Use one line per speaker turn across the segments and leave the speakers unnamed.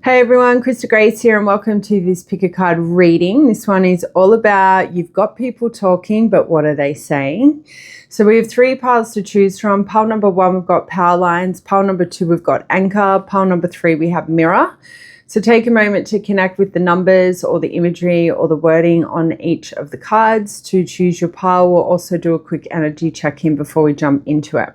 Hey everyone, Krista Grace here and welcome to this pick a card reading. This one is all about you've got people talking, but what are they saying? So we have three piles to choose from. Pile number 1, we've got power lines. Pile number 2, we've got anchor. Pile number 3, we have mirror. So take a moment to connect with the numbers or the imagery or the wording on each of the cards to choose your pile. We'll also do a quick energy check-in before we jump into it.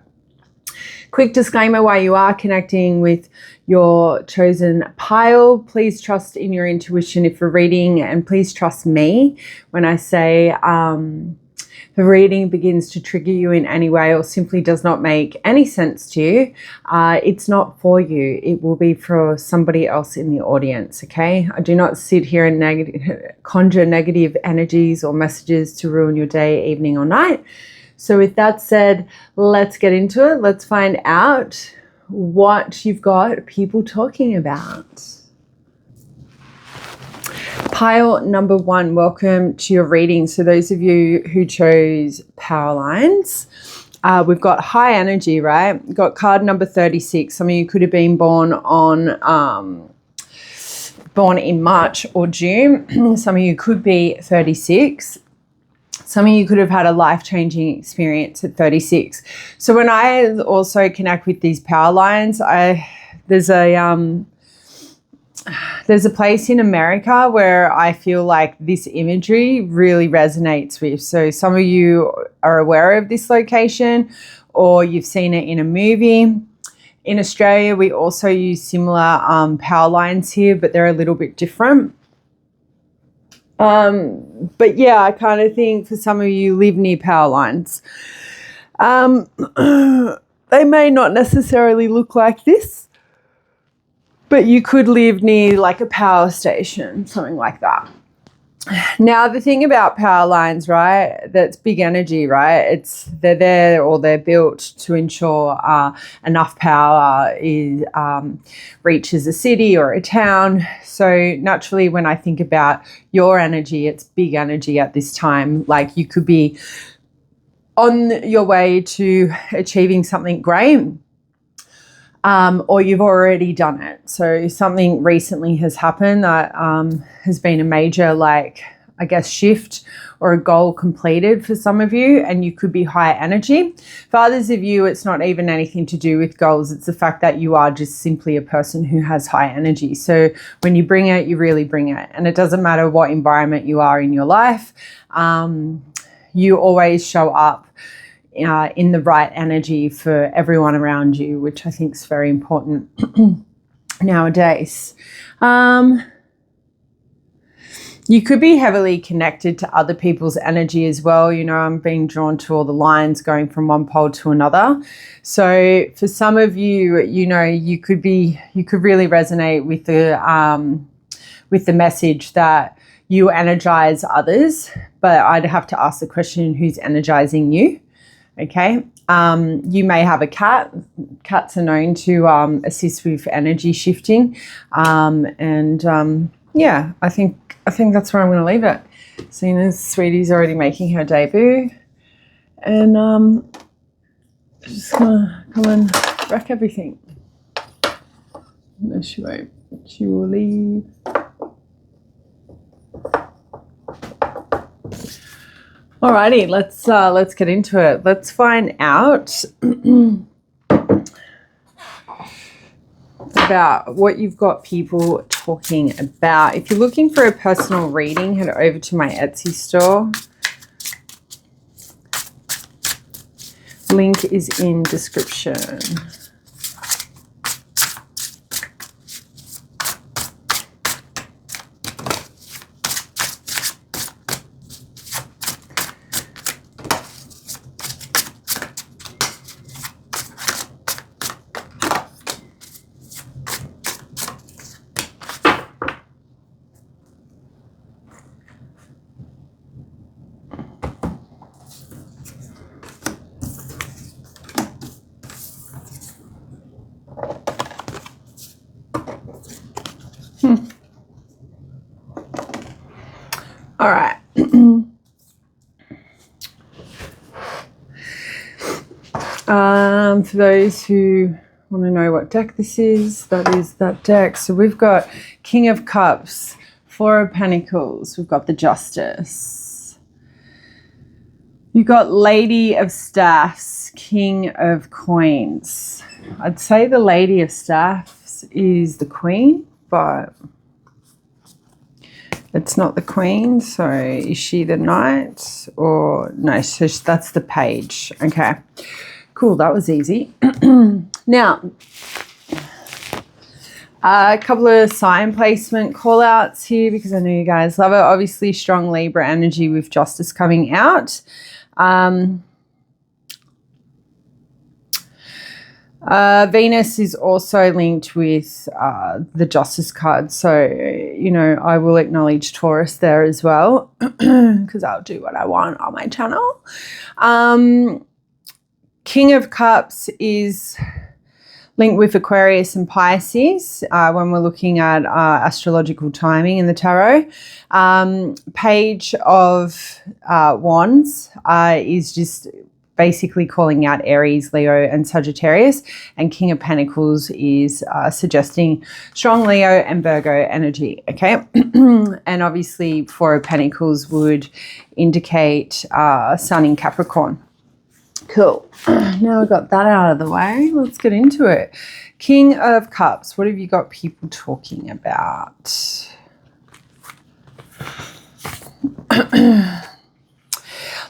Quick disclaimer while you are connecting with your chosen pile, please trust in your intuition if you're reading, and please trust me when I say the reading begins to trigger you in any way or simply does not make any sense to you. It's not for you. It will be for somebody else in the audience, okay? I do not sit here and conjure negative energies or messages to ruin your day, evening, or night. So with that said, let's get into it. Let's find out what you've got people talking about. Pile number 1, welcome to your reading. So those of you who chose power lines, we've got high energy, right? We've got card number 36. Some of you could have been born in March or June. Some of you could be 36. Some of you could have had a life-changing experience at 36. So when I also connect with these power lines, there's a place in America where I feel like this imagery really resonates with. So some of you are aware of this location or you've seen it in a movie. In Australia, we also use similar power lines here, but they're a little bit different. But yeah, I kind of think for some of you live near power lines. They may not necessarily look like this, but you could live near like a power station, something like that. Now, the thing about power lines, right, that's big energy, right? They're there or they're built to ensure enough power reaches a city or a town. So naturally, when I think about your energy, it's big energy at this time. Like you could be on your way to achieving something great. Or you've already done it. So something recently has happened that has been a major, shift or a goal completed for some of you, and you could be high energy. For others of you, it's not even anything to do with goals. It's the fact that you are just simply a person who has high energy. So when you bring it, you really bring it. And it doesn't matter what environment you are in your life. You always show up in the right energy for everyone around you, which I think is very important nowadays. You could be heavily connected to other people's energy as well. You know, I'm being drawn to all the lines going from one pole to another. So for some of you, you know, you could really resonate with the message that you energize others, but I'd have to ask the question, who's energizing you? Okay. You may have a cat. Cats are known to assist with energy shifting. Yeah, I think that's where I'm going to leave it. Seeing as Sweetie's already making her debut. And just going to come and wreck everything. No, she won't. She will leave. Alrighty, let's get into it. Let's find out about what you've got people talking about. If you're looking for a personal reading, head over to my Etsy store. Link is in description. All right. For those who want to know what deck this is, that is that deck. So we've got King of Cups, Four of Pentacles, we've got the Justice. You've got Lady of Staffs, King of Coins. I'd say the Lady of Staffs is the Queen, but it's not the Queen. So is she the Knight? Or no, so that's the Page. Okay, cool, that was easy. Now, a couple of sign placement call outs here because I know you guys love it. Obviously, strong Libra energy with Justice coming out. Venus is also linked with the Justice card. So, you know, I will acknowledge Taurus there as well because I'll do what I want on my channel. King of Cups is linked with Aquarius and Pisces when we're looking at astrological timing in the tarot. Page of Wands is just basically calling out Aries, Leo, and Sagittarius. And King of Pentacles is suggesting strong Leo and Virgo energy, okay? And obviously Four of Pentacles would indicate Sun in Capricorn. Cool. Now I've got that out of the way. Let's get into it. King of Cups. What have you got people talking about?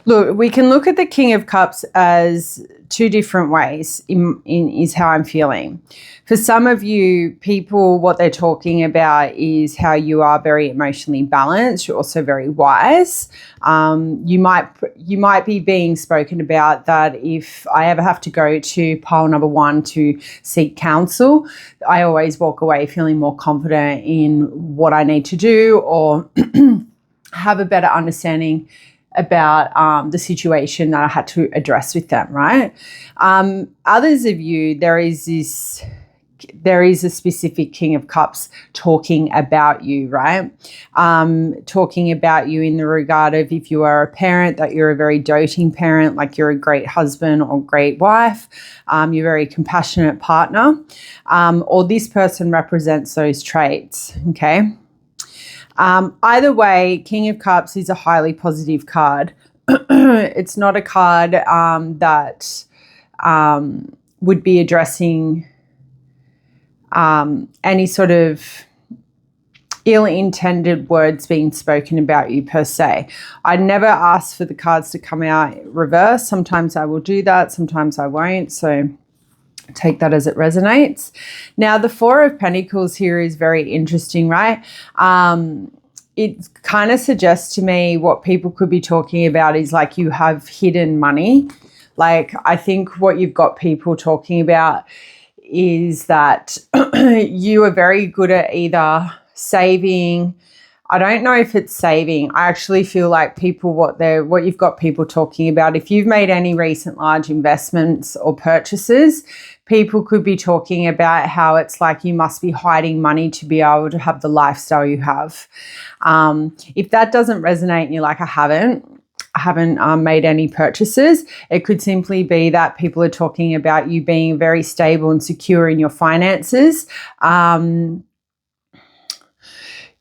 Look, we can look at the King of Cups as two different ways is how I'm feeling. For some of you people, what they're talking about is how you are very emotionally balanced. You're also very wise. You might be being spoken about that if I ever have to go to pile number one to seek counsel, I always walk away feeling more confident in what I need to do or have a better understanding about the situation that I had to address with them, right? Others of you, there is a specific King of Cups talking about you, right? Talking about you in the regard of if you are a parent, that you're a very doting parent, like you're a great husband or great wife, you're a very compassionate partner, or this person represents those traits, okay? Either way, King of Cups is a highly positive card. It's not a card that would be addressing any sort of ill-intended words being spoken about you per se. I never ask for the cards to come out reverse. Sometimes I will do that, sometimes I won't. So take that as it resonates. Now, the Four of Pentacles here is very interesting, right? It kind of suggests to me what people could be talking about is like you have hidden money. Like I think what you've got people talking about is that you are very good at either saving. I don't know if it's saving. I actually feel like what you've got people talking about, if you've made any recent large investments or purchases, people could be talking about how it's like you must be hiding money to be able to have the lifestyle you have. If that doesn't resonate and you're like, I haven't made any purchases, it could simply be that people are talking about you being very stable and secure in your finances.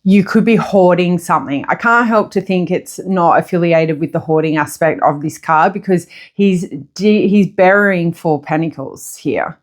You could be hoarding something. I can't help to think it's not affiliated with the hoarding aspect of this card because he's burying Four Pentacles here.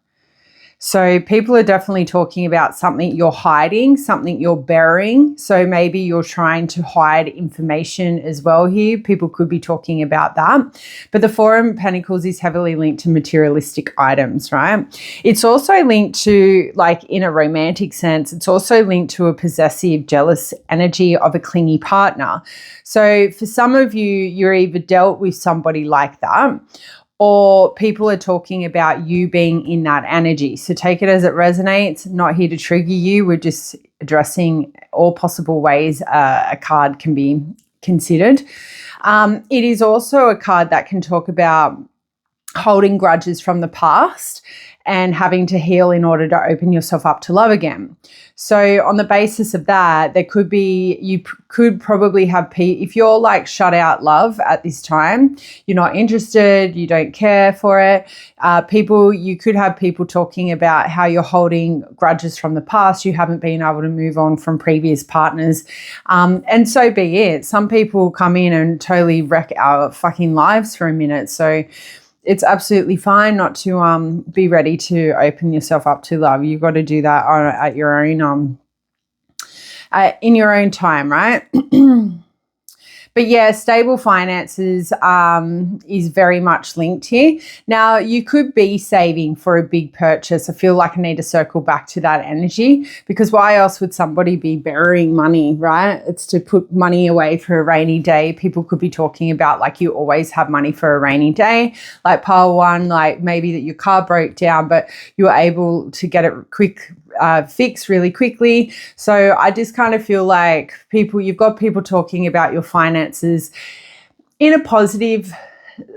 So people are definitely talking about something you're hiding, something you're burying. So maybe you're trying to hide information as well here. People could be talking about that. But the Four of Pentacles is heavily linked to materialistic items, right? It's also linked to, like in a romantic sense, it's also linked to a possessive, jealous energy of a clingy partner. So for some of you, you're either dealt with somebody like that, or people are talking about you being in that energy. So take it as it resonates, not here to trigger you. We're just addressing all possible ways a card can be considered. It is also a card that can talk about holding grudges from the past and having to heal in order to open yourself up to love again. So on the basis of that, there could be, you could probably have, if you're like shut out love at this time, you're not interested, you don't care for it. You could have people talking about how you're holding grudges from the past. You haven't been able to move on from previous partners. And so be it. Some people come in and totally wreck our fucking lives for a minute. So it's absolutely fine not to be ready to open yourself up to love. You've got to do that at your own in your own time, right? But yeah, stable finances is very much linked here. Now, you could be saving for a big purchase. I feel like I need to circle back to that energy, because why else would somebody be burying money, right? It's to put money away for a rainy day. People could be talking about like you always have money for a rainy day. Like pile one, like maybe that your car broke down, but you were able to get it fixed really quickly. So I just kind of feel like you've got people talking about your finances in a positive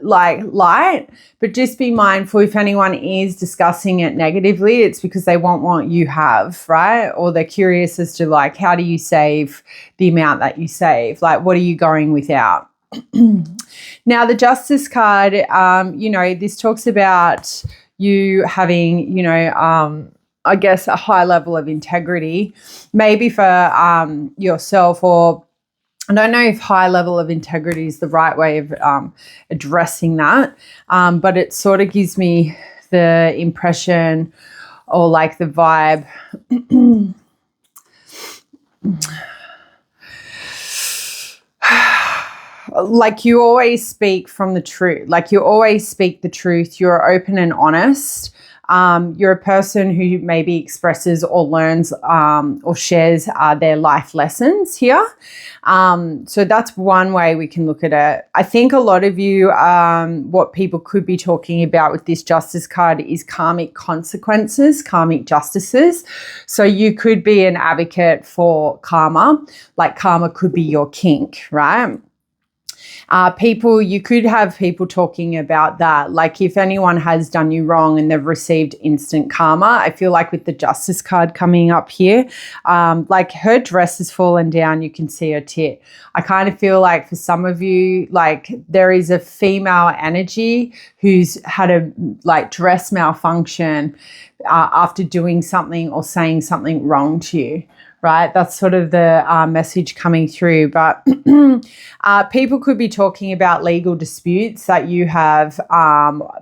light, but just be mindful if anyone is discussing it negatively, it's because they want what you have, right? Or they're curious as to like, how do you save the amount that you save? Like, what are you going without? Now, the Justice card, this talks about you having, I guess a high level of integrity, maybe for yourself, or I don't know if high level of integrity is the right way of addressing that, but it sort of gives me the impression or like the vibe like you always speak from the truth, like you always speak the truth, you're open and honest. You're a person who maybe expresses or learns or shares their life lessons here. So that's one way we can look at it. I think a lot of you, what people could be talking about with this Justice card is karmic consequences, karmic justices. So you could be an advocate for karma, like karma could be your kink, right? You could have people talking about that. Like if anyone has done you wrong and they've received instant karma, I feel like with the Justice card coming up here, like her dress has fallen down, you can see her tit. I kind of feel like for some of you, like there is a female energy who's had a like dress malfunction after doing something or saying something wrong to you. Right, that's sort of the message coming through. But people could be talking about legal disputes that you have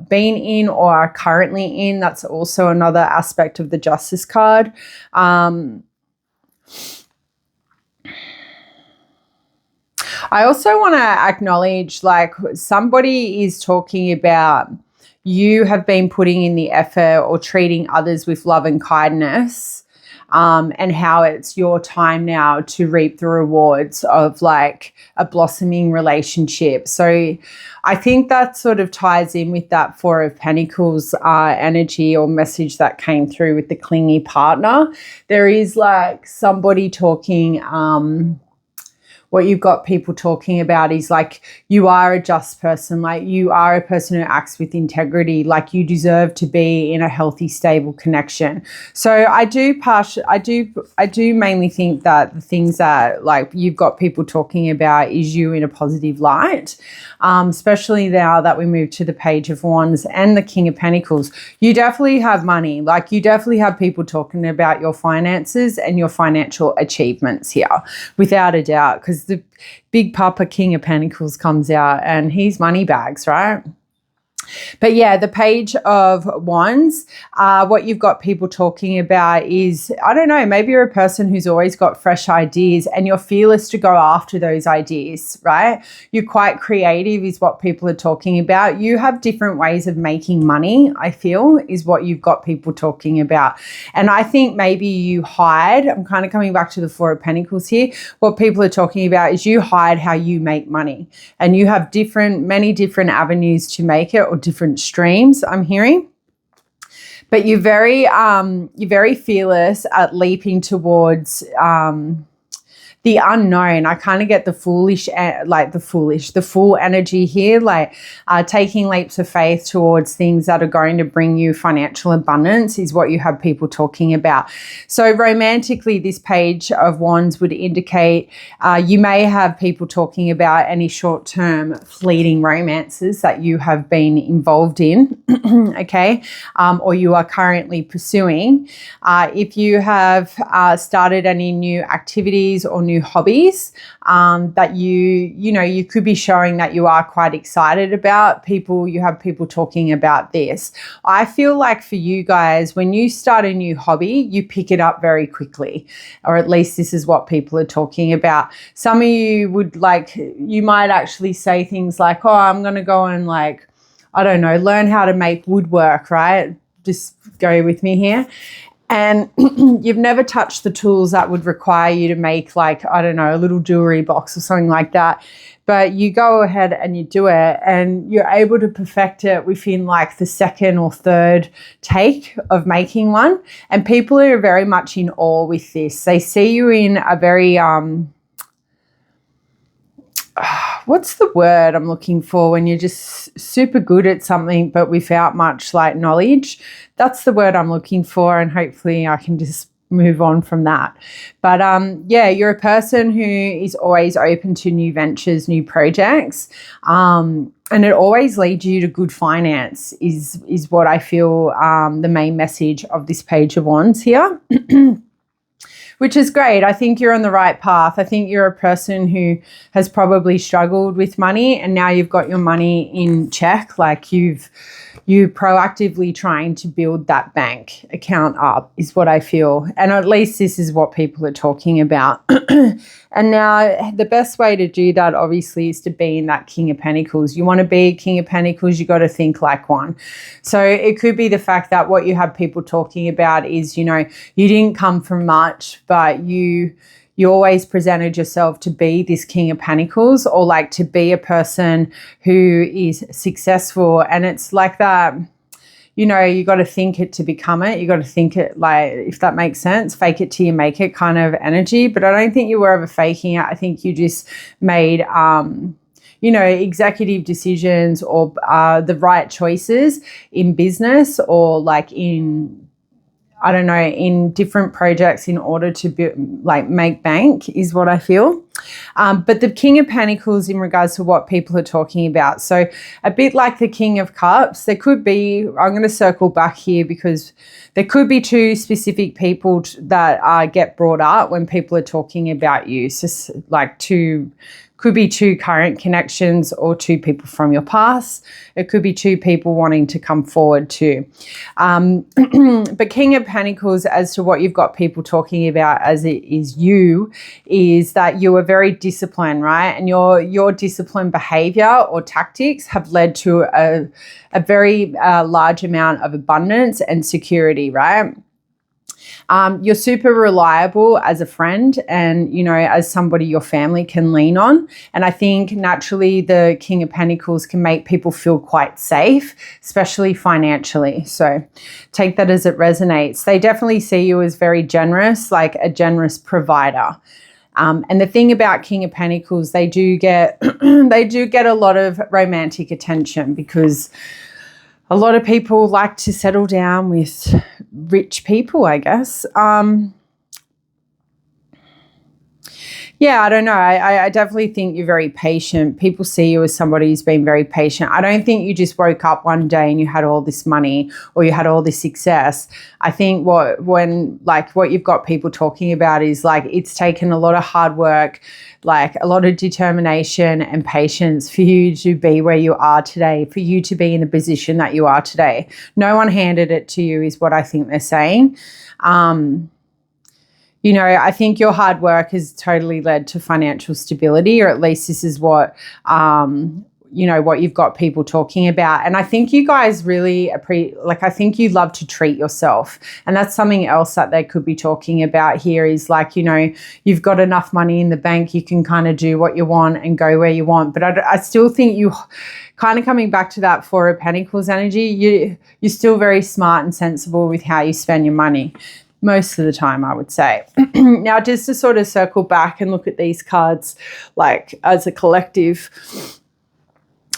been in or are currently in. That's also another aspect of the Justice card. I also want to acknowledge, like, somebody is talking about you have been putting in the effort or treating others with love and kindness. And how it's your time now to reap the rewards of like a blossoming relationship. So I think that sort of ties in with that Four of Pentacles energy or message that came through with the clingy partner. There is like somebody talking, what you've got people talking about is like you are a just person, like you are a person who acts with integrity, like you deserve to be in a healthy, stable connection. So I do mainly think that the things that like you've got people talking about is you in a positive light, especially now that we move to the Page of Wands and the King of Pentacles. You definitely have money, like you definitely have people talking about your finances and your financial achievements here, without a doubt, because the big papa King of Pentacles comes out and he's money bags, right? But yeah, the Page of Wands, what you've got people talking about is, I don't know, maybe you're a person who's always got fresh ideas and you're fearless to go after those ideas, right? You're quite creative is what people are talking about. You have different ways of making money, I feel, is what you've got people talking about. And I think maybe you hide, I'm kind of coming back to the Four of Pentacles here. What people are talking about is you hide how you make money, and you have many different avenues to make it, or different streams, I'm hearing. But you're very fearless at leaping towards the unknown. I kind of get the the full energy here, like taking leaps of faith towards things that are going to bring you financial abundance is what you have people talking about. So romantically, this Page of Wands would indicate you may have people talking about any short-term fleeting romances that you have been involved in, okay, or you are currently pursuing. If you have started any new activities or new hobbies that you could be showing that you are quite excited about, you have people talking about this. I feel like for you guys, when you start a new hobby, you pick it up very quickly, or at least this is what people are talking about. Some of you you might actually say things like, oh, I'm going to go and learn how to make woodwork, right? Just go with me here. And you've never touched the tools that would require you to make a little jewelry box or something like that. But you go ahead and you do it, and you're able to perfect it within the second or third take of making one. And people are very much in awe with this. They see you in a very, what's the word I'm looking for when you're just super good at something but without much knowledge? That's the word I'm looking for, and hopefully I can just move on from that. But you're a person who is always open to new ventures, new projects, and it always leads you to good finance is what I feel the main message of this Page of Wands here. Which is great. I think you're on the right path. I think you're a person who has probably struggled with money, and now you've got your money in check. You proactively trying to build that bank account up is what I feel. And at least this is what people are talking about. And now the best way to do that obviously is to be in that King of Pentacles. You want to be a King of Pentacles, you got to think like one. So it could be the fact that what you have people talking about is, you didn't come from much, but you always presented yourself to be this King of Pentacles, or to be a person who is successful. And it's like that, you got to think it to become it. You got to think it, if that makes sense, fake it till you make it kind of energy. But I don't think you were ever faking it. I think you just made, executive decisions or the right choices in business, or in different projects in order to make bank is what I feel. But the King of Pentacles in regards to what people are talking about. So a bit like the King of Cups, there could be, I'm going to circle back here because there could be two specific people that get brought up when people are talking about you. So could be two current connections or two people from your past. It could be two people wanting to come forward too. But King of Pentacles, as to what you've got people talking about as it is you, is that you are very disciplined, right? And your disciplined behavior or tactics have led to a very large amount of abundance and security, right? You're super reliable as a friend and, as somebody your family can lean on. And I think naturally the King of Pentacles can make people feel quite safe, especially financially. So take that as it resonates. They definitely see you as very generous, like a generous provider. And the thing about King of Pentacles, they do get a lot of romantic attention because a lot of people like to settle down with rich people, I guess. I don't know. I definitely think you're very patient. People see you as somebody who's been very patient. I don't think you just woke up one day and you had all this money or you had all this success. I think what you've got people talking about is it's taken a lot of hard work, a lot of determination and patience for you to be where you are today, for you to be in the position that you are today. No one handed it to you is what I think they're saying. I think your hard work has totally led to financial stability, or at least this is what, what you've got people talking about. And I think you guys really I think you love to treat yourself. And that's something else that they could be talking about here is you've got enough money in the bank, you can kind of do what you want and go where you want. But I still think you kind of coming back to that Four of Pentacles energy, you're still very smart and sensible with how you spend your money. most of the time, I would say. Now, just to sort of circle back and look at these cards like as a collective,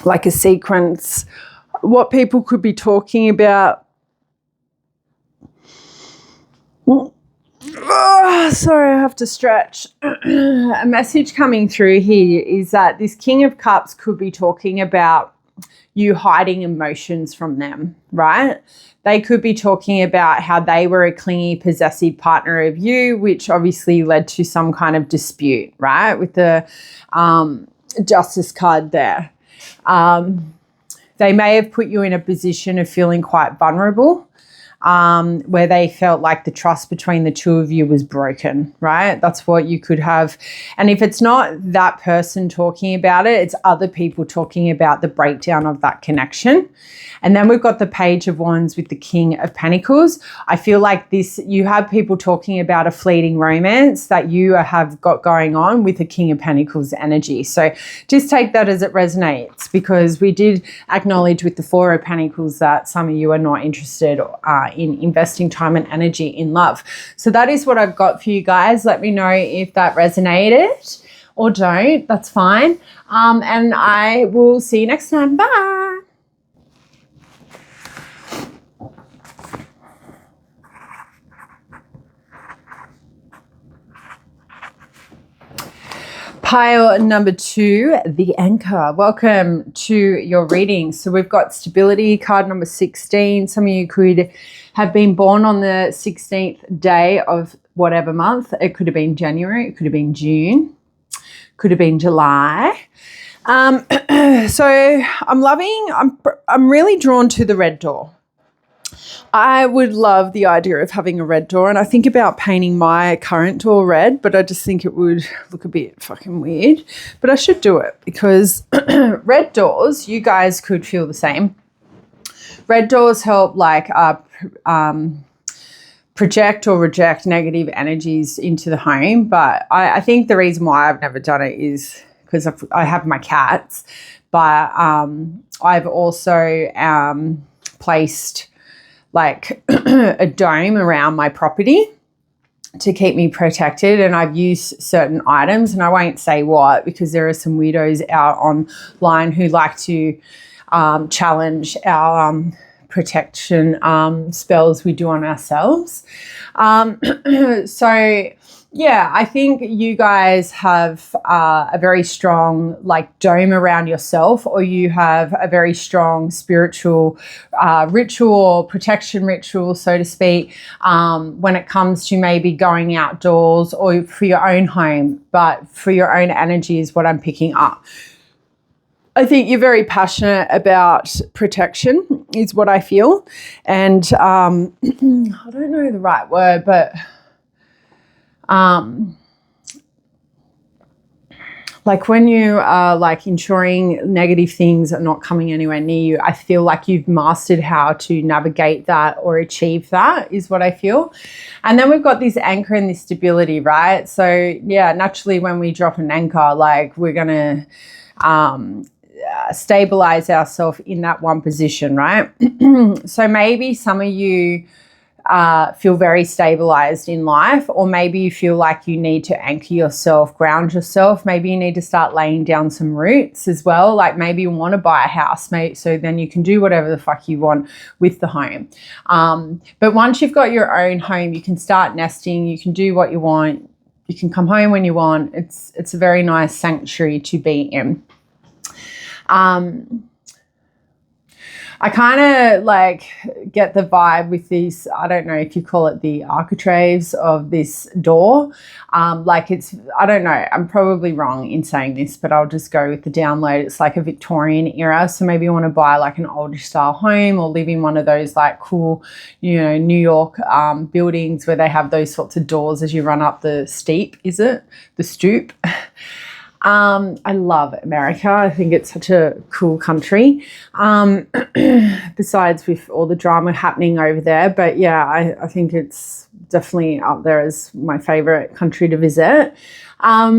like a sequence, what people could be talking about. Oh, sorry, I have to stretch. A message coming through here is that this King of Cups could be talking about you hiding emotions from them, right? They could be talking about how they were a clingy, possessive partner of you, which obviously led to some kind of dispute, right? With the Justice card there. They may have put you in a position of feeling quite vulnerable, where they felt like the trust between the two of you was broken, right? That's what you could have. And if it's not that person talking about it, it's other people talking about the breakdown of that connection. And then we've got the Page of Wands with the King of Pentacles. I feel like this, you have people talking about a fleeting romance that you have got going on with the King of Pentacles energy. So just take that as it resonates, because we did acknowledge with the Four of Pentacles that some of you are not interested in investing time and energy in love. So that is what I've got for you guys. Let me know if that resonated or don't. That's fine. And I will see you next time. Bye. Pile number 2, the Anchor. Welcome to your reading. So we've got stability, card number 16. Some of you could have been born on the 16th day of whatever month. It could have been January, it could have been June, could have been July. So I'm really drawn to the red door. I would love the idea of having a red door, and I think about painting my current door red, but I just think it would look a bit fucking weird. But I should do it because red doors, you guys could feel the same. Red doors help like project or reject negative energies into the home. But I think the reason why I've never done it is because I have my cats, but I've also placed like a dome around my property to keep me protected. And I've used certain items, and I won't say what because there are some weirdos out online who like to challenge our protection spells we do on ourselves. So yeah, I think you guys have a very strong like dome around yourself, or you have a very strong spiritual ritual or protection ritual, so to speak, when it comes to maybe going outdoors or for your own home, but for your own energy is what I'm picking up. I think you're very passionate about protection is what I feel. And I don't know the right word, but like when you are like ensuring negative things are not coming anywhere near you, I feel like you've mastered how to navigate that or achieve that is what I feel. And then we've got this anchor and this stability, right? So yeah, naturally when we drop an anchor, like we're going to stabilize ourselves in that one position, right? So maybe some of you feel very stabilized in life, or maybe you feel like you need to anchor yourself, ground yourself. Maybe you need to start laying down some roots as well. Like maybe you want to buy a house, mate, so then you can do whatever the fuck you want with the home. But once you've got your own home, you can start nesting, you can do what you want, you can come home when you want. It's a very nice sanctuary to be in. I kind of like get the vibe with these, I don't know if you call it the architraves of this door. Like it's, I don't know, I'm probably wrong in saying this, but I'll just go with the download. It's like a Victorian era. So maybe you want to buy like an older style home or live in one of those like cool, you know, New York buildings where they have those sorts of doors as you run up the steep, is it? The stoop. I love America. I think it's such a cool country. Besides with all the drama happening over there. But yeah, I think it's definitely up there as my favorite country to visit. I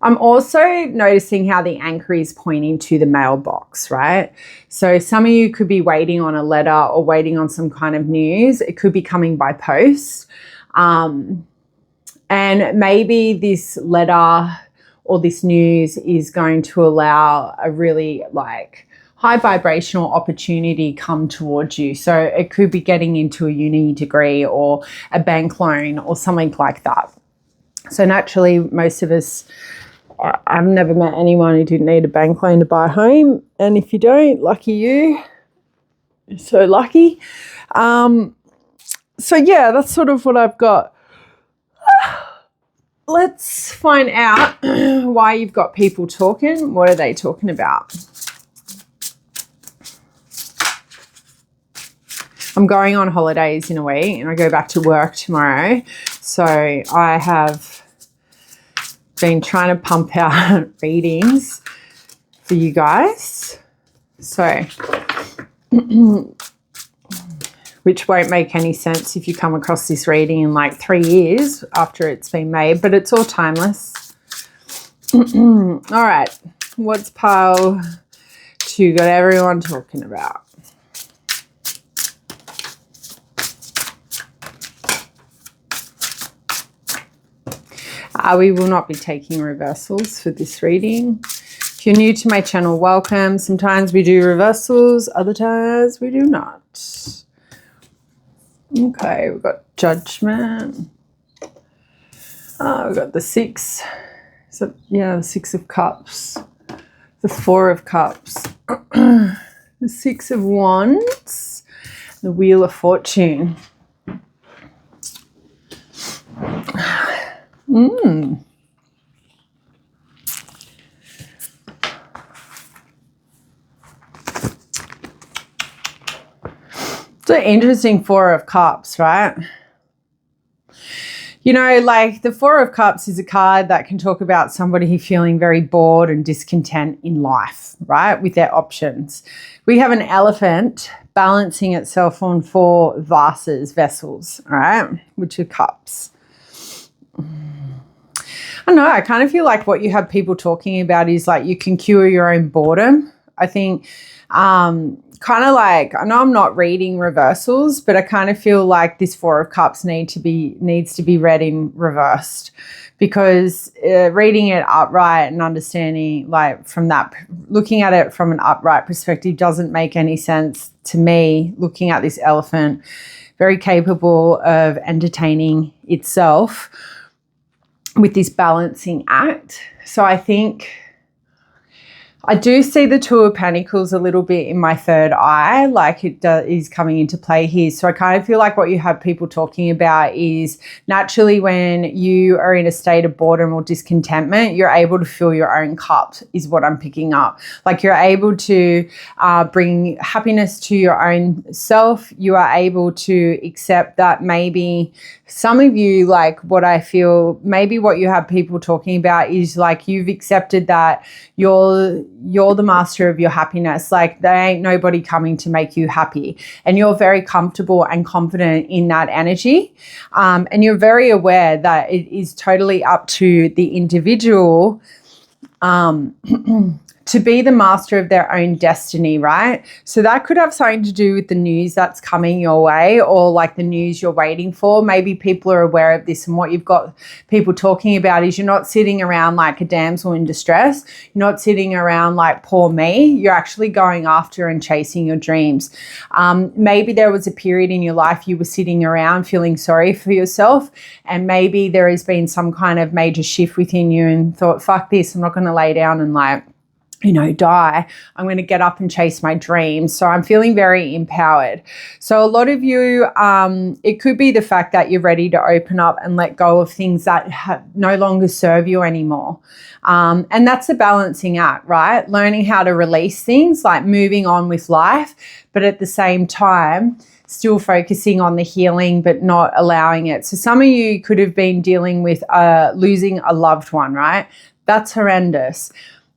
I'm also noticing how the anchor is pointing to the mailbox, right? So some of you could be waiting on a letter or waiting on some kind of news. It could be coming by post. And maybe this letter or this news is going to allow a really like high vibrational opportunity come towards you. So it could be getting into a uni degree or a bank loan or something like that. So naturally, most of us, I've never met anyone who didn't need a bank loan to buy a home. And if you don't, lucky you. You're so lucky. So yeah, that's sort of what I've got. Let's find out why you've got people talking. What are they talking about? I'm going on holidays in a week and I go back to work tomorrow. So I have been trying to pump out readings for you guys. So, which won't make any sense if you come across this reading in like 3 years after it's been made, but it's all timeless. All right. What's pile 2 got everyone talking about? We will not be taking reversals for this reading. If you're new to my channel, welcome. Sometimes we do reversals, other times we do not. Okay, we've got Judgment. We've got the 6. So, yeah, the 6 of Cups. The 4 of Cups. The 6 of Wands. The Wheel of Fortune. It's an interesting 4 of Cups, right? You know, like the 4 of Cups is a card that can talk about somebody feeling very bored and discontent in life, right? With their options. We have an elephant balancing itself on 4 vessels, all right? Which are cups. I don't know, I kind of feel like what you have people talking about is like you can cure your own boredom. I think kind of like, I know I'm not reading reversals, but I kind of feel like this 4 of Cups needs to be read in reversed, because reading it upright and understanding like from that, looking at it from an upright perspective doesn't make any sense to me. Looking at this elephant, very capable of entertaining itself with this balancing act. So I think I do see the 2 of Pentacles a little bit in my 3rd eye, like it is coming into play here. So I kind of feel like what you have people talking about is naturally when you are in a state of boredom or discontentment, you're able to fill your own cup is what I'm picking up. Like you're able to bring happiness to your own self. You are able to accept that maybe some of you, like what I feel, maybe what you have people talking about is like you've accepted that you're the master of your happiness. Like there ain't nobody coming to make you happy, and you're very comfortable and confident in that energy, and you're very aware that it is totally up to the individual to be the master of their own destiny, right? So that could have something to do with the news that's coming your way, or like the news you're waiting for. Maybe people are aware of this, and what you've got people talking about is you're not sitting around like a damsel in distress. You're not sitting around like poor me. You're actually going after and chasing your dreams. Maybe there was a period in your life you were sitting around feeling sorry for yourself, and maybe there has been some kind of major shift within you and thought, fuck this, I'm not going to lay down and like, you know, die. I'm going to get up and chase my dreams. So I'm feeling very empowered. So a lot of you, it could be the fact that you're ready to open up and let go of things that no longer serve you anymore. And that's a balancing act, right? Learning how to release things, like moving on with life, but at the same time, still focusing on the healing, but not allowing it. So some of you could have been dealing with losing a loved one, right? That's horrendous.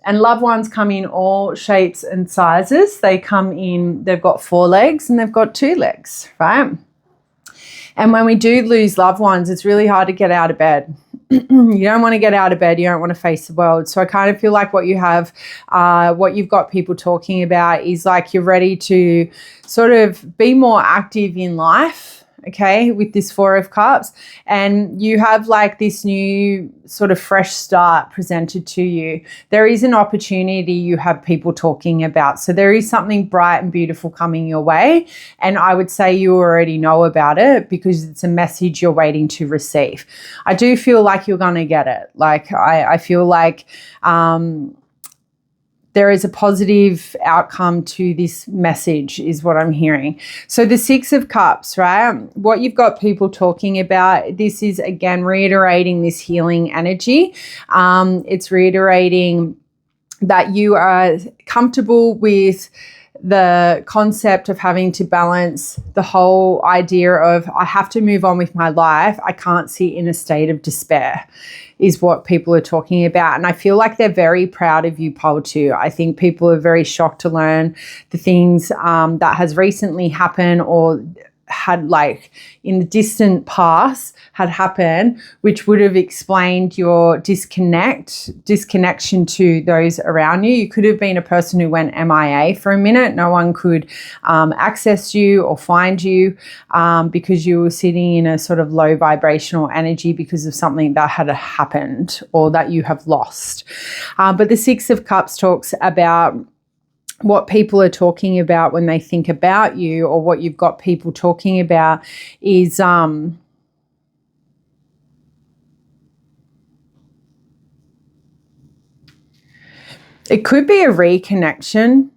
And loved ones come in all shapes and sizes. They come in, they've got 4 legs and they've got 2 legs, right? And when we do lose loved ones, it's really hard to get out of bed. You don't want to get out of bed. You don't want to face the world. So I kind of feel like what you've got people talking about is like you're ready to sort of be more active in life. Okay, with this Four of Cups, and you have like this new sort of fresh start presented to you. There is an opportunity you have people talking about. So there is something bright and beautiful coming your way. And I would say you already know about it because it's a message you're waiting to receive. I do feel like you're going to get it. Like I feel like there is a positive outcome to this message is what I'm hearing. So the Six of Cups, right? What you've got people talking about, this is again reiterating this healing energy. It's reiterating that you are comfortable with the concept of having to balance the whole idea of I have to move on with my life. I can't sit in a state of despair is what people are talking about. And I feel like they're very proud of you, Pole 2. I think people are very shocked to learn the things that has recently happened or had like in the distant past had happened, which would have explained your disconnection to those around you. You could have been a person who went MIA for a minute. No one could access you or find you because you were sitting in a sort of low vibrational energy because of something that had happened or that you have lost. But the Six of Cups talks about what people are talking about when they think about you, or what you've got people talking about is it could be a reconnection.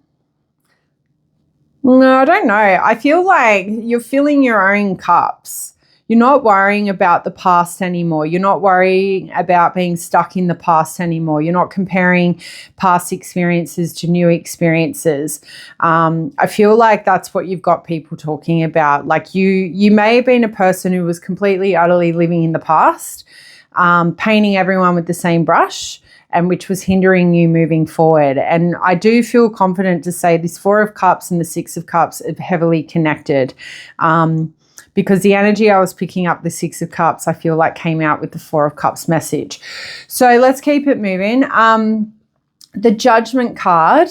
No, I don't know. I feel like you're filling your own cups. You're not worrying about the past anymore. You're not worrying about being stuck in the past anymore. You're not comparing past experiences to new experiences. I feel like that's what you've got people talking about. Like you may have been a person who was completely, utterly living in the past, painting everyone with the same brush, and which was hindering you moving forward. And I do feel confident to say this Four of Cups and the Six of Cups are heavily connected. Because the energy I was picking up, the Six of Cups, I feel like came out with the Four of Cups message. So let's keep it moving. The Judgment card,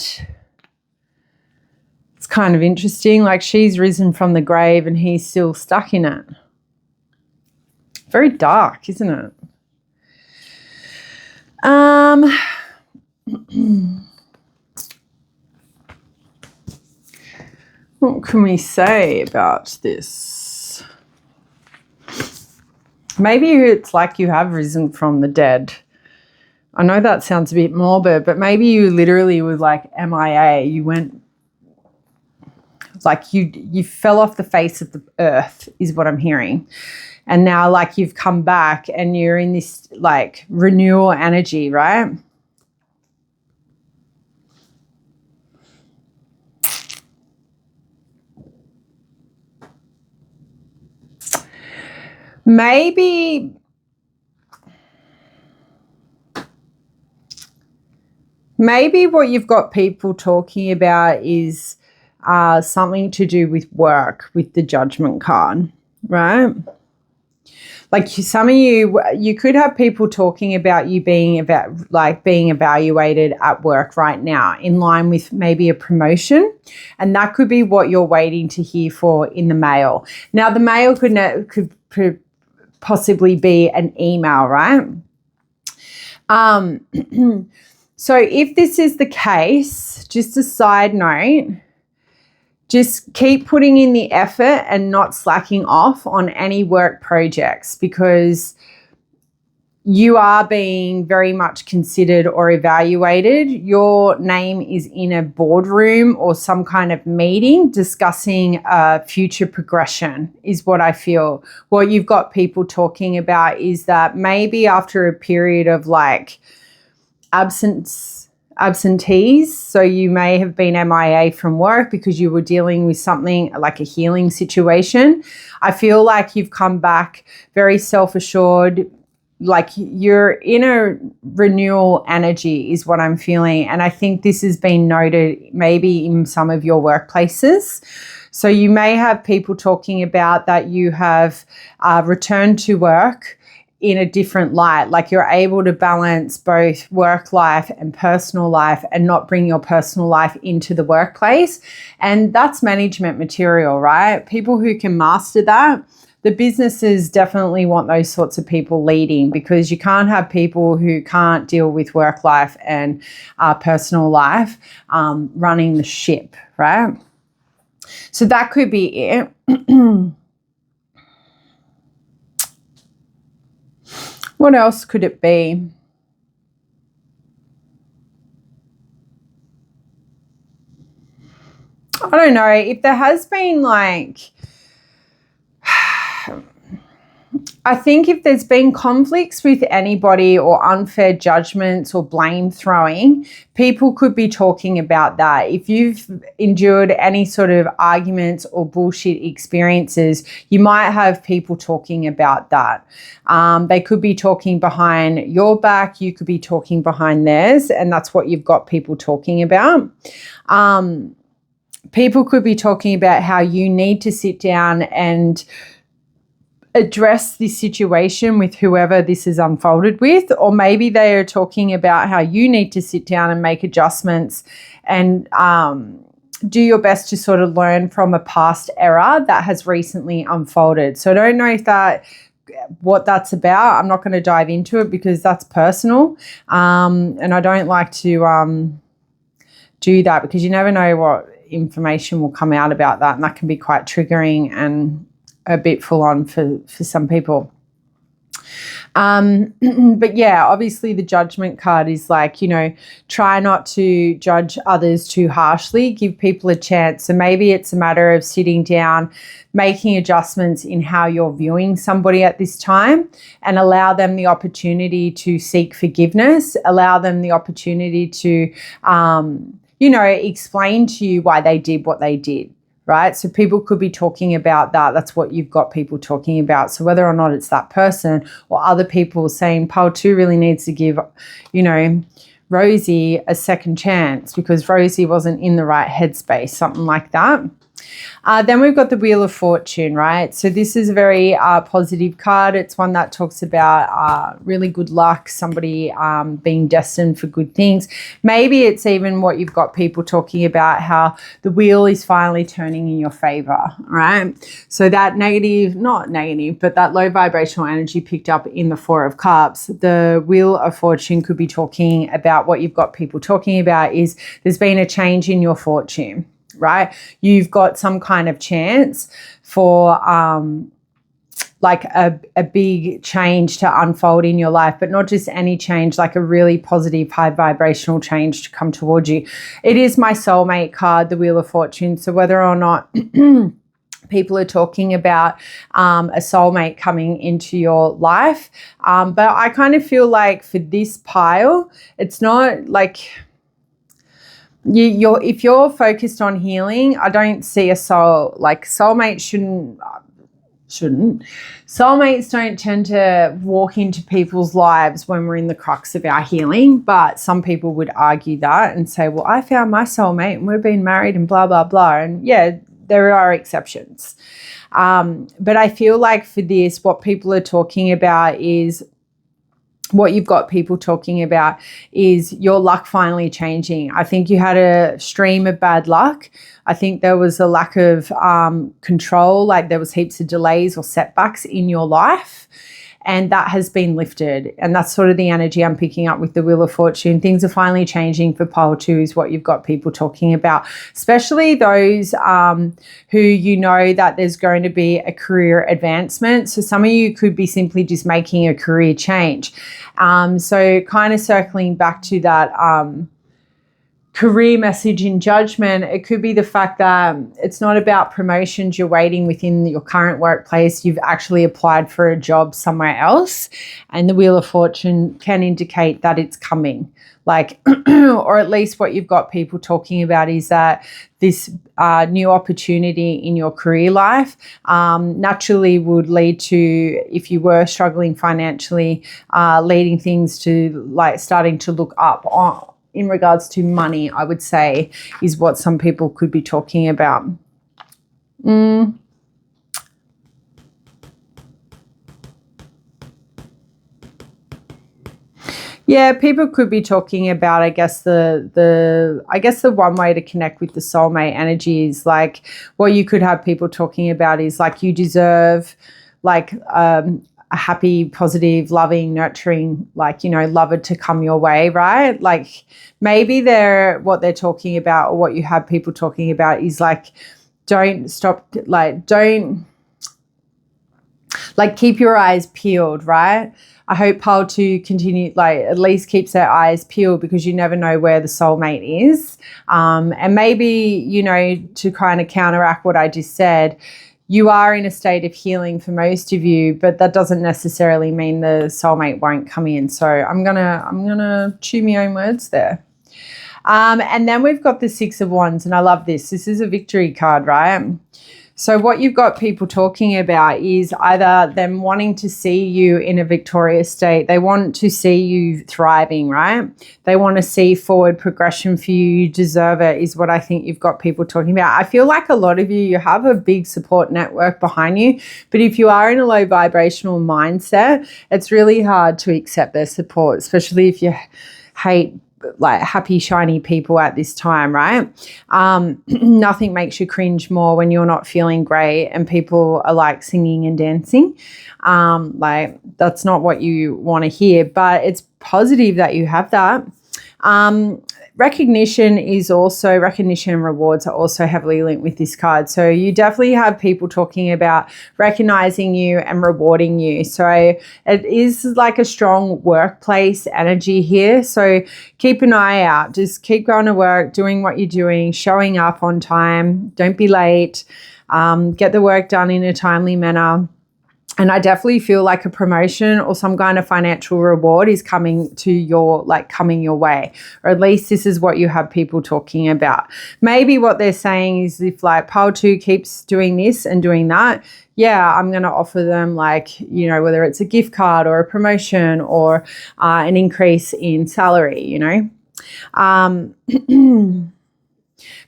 it's kind of interesting. Like she's risen from the grave and he's still stuck in it. Very dark, isn't it? What can we say about this? Maybe it's like you have risen from the dead. I know that sounds a bit morbid, but maybe you literally were like MIA. You went, like you fell off the face of the earth is what I'm hearing. And now like you've come back and you're in this like renewal energy, right? Maybe what you've got people talking about is something to do with work with the Judgment card, right? Like some of you could have people talking about you being evaluated at work right now in line with maybe a promotion. And that could be what you're waiting to hear for in the mail. Now, the mail could possibly be an email, right? So if this is the case, just a side note, just keep putting in the effort and not slacking off on any work projects, because you are being very much considered or evaluated. Your name is in a boardroom or some kind of meeting discussing future progression is what I feel. What you've got people talking about is that maybe after a period of like absentees, so you may have been MIA from work because you were dealing with something like a healing situation. I feel like you've come back very self-assured, like you're in a renewal energy is what I'm feeling. And I think this has been noted maybe in some of your workplaces. So you may have people talking about that you have returned to work in a different light. Like you're able to balance both work life and personal life and not bring your personal life into the workplace. And that's management material, right? People who can master that, the businesses definitely want those sorts of people leading, because you can't have people who can't deal with work life and personal life running the ship, right? So that could be it. What else could it be? I don't know. If there has been like, I think if there's been conflicts with anybody or unfair judgments or blame throwing, people could be talking about that. If you've endured any sort of arguments or bullshit experiences, you might have people talking about that. They could be talking behind your back, you could be talking behind theirs, and that's what you've got people talking about. People could be talking about how you need to sit down and address this situation with whoever this is unfolded with, or maybe they are talking about how you need to sit down and make adjustments and do your best to sort of learn from a past error that has recently unfolded. So I don't know if what that's about. I'm not going to dive into it because that's personal, and I don't like to do that, because you never know what information will come out about that, and that can be quite triggering and a bit full on for some people. But yeah, obviously the judgment card is like, try not to judge others too harshly, give people a chance. So maybe it's a matter of sitting down, making adjustments in how you're viewing somebody at this time, and allow them the opportunity to seek forgiveness, allow them the opportunity to, explain to you why they did what they did. Right? So people could be talking about that. That's what you've got people talking about. So whether or not it's that person or other people saying Pile 2 really needs to give, Rosie a second chance because Rosie wasn't in the right headspace, something like that. Then we've got the Wheel of Fortune, right? So this is a very positive card. It's one that talks about really good luck, somebody being destined for good things. Maybe it's even what you've got people talking about, how the wheel is finally turning in your favor, right? So that not negative, but that low vibrational energy picked up in the Four of Cups. The Wheel of Fortune could be talking about what you've got people talking about is there's been a change in your fortune. Right? You've got some kind of chance for like a big change to unfold in your life, but not just any change, like a really positive, high vibrational change to come towards you. It is my soulmate card, the Wheel of Fortune. So whether or not people are talking about a soulmate coming into your life, but I kind of feel like for this pile, it's not like... if you're focused on healing, I don't see a soulmates shouldn't. Soulmates don't tend to walk into people's lives when we're in the crux of our healing, but some people would argue that and say, well, I found my soulmate and we've been married and blah, blah, blah. And yeah, there are exceptions. But I feel like for this, what people are talking about is what you've got people talking about is your luck finally changing. I think you had a stream of bad luck. I think there was a lack of control, like there was heaps of delays or setbacks in your life, and that has been lifted. And that's sort of the energy I'm picking up with the Wheel of Fortune. Things are finally changing for Pile 2 is what you've got people talking about, especially those who that there's going to be a career advancement. So some of you could be simply just making a career change. So kind of circling back to that career message in judgment, it could be the fact that it's not about promotions you're waiting within your current workplace. You've actually applied for a job somewhere else, and the Wheel of Fortune can indicate that it's coming. Or at least what you've got people talking about is that this new opportunity in your career life naturally would lead to, if you were struggling financially, leading things to starting to look up in regards to money, I would say, is what some people could be talking about. Yeah, people could be talking about, I guess the one way to connect with the soulmate energy is like what you could have people talking about is like you deserve like a happy, positive, loving, nurturing, like, you know, lover to come your way, right? Like maybe what they're talking about or what you have people talking about is like don't keep your eyes peeled, right? I hope Pile 2 continue, like at least keeps their eyes peeled because you never know where the soulmate is. And maybe, you know, to kind of counteract what I just said, you are in a state of healing for most of you, but that doesn't necessarily mean the soulmate won't come in. So I'm gonna chew my own words there. And then we've got the Six of Wands, and I love this. This is a victory card, right? So what you've got people talking about is either them wanting to see you in a victorious state. They want to see you thriving, right? They want to see forward progression for you. You deserve it is what I think you've got people talking about. I feel like a lot of you have a big support network behind you, but if you are in a low vibrational mindset, it's really hard to accept their support, especially if you hate like happy, shiny people at this time, right? Nothing makes you cringe more when you're not feeling great and people are like singing and dancing. Like that's not what you want to hear, but it's positive that you have that. Recognition and rewards are also heavily linked with this card. So you definitely have people talking about recognizing you and rewarding you. So it is like a strong workplace energy here. So keep an eye out. Just keep going to work, doing what you're doing, showing up on time. Don't be late. Get the work done in a timely manner. And I definitely feel like a promotion or some kind of financial reward is coming your way, or at least this is what you have people talking about. Maybe what they're saying is if like Pile 2 keeps doing this and doing that, yeah, I'm going to offer them like, you know, whether it's a gift card or a promotion or an increase in salary, you know.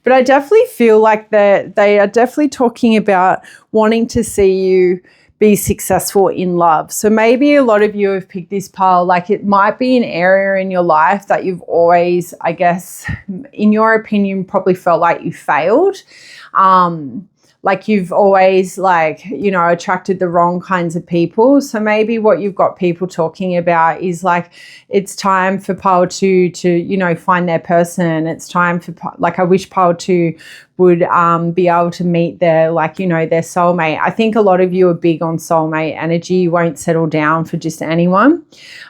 But I definitely feel like they are definitely talking about wanting to see you be successful in love. So maybe a lot of you have picked this pile, like it might be an area in your life that you've always, I guess, in your opinion, probably felt like you failed. Like you've always like, you know, attracted the wrong kinds of people. So maybe what you've got people talking about is like, it's time for Pile 2 to, you know, find their person. It's time for, like, I wish Pile 2 would be able to meet their, like, you know, their soulmate. I think a lot of you are big on soulmate energy. You won't settle down for just anyone.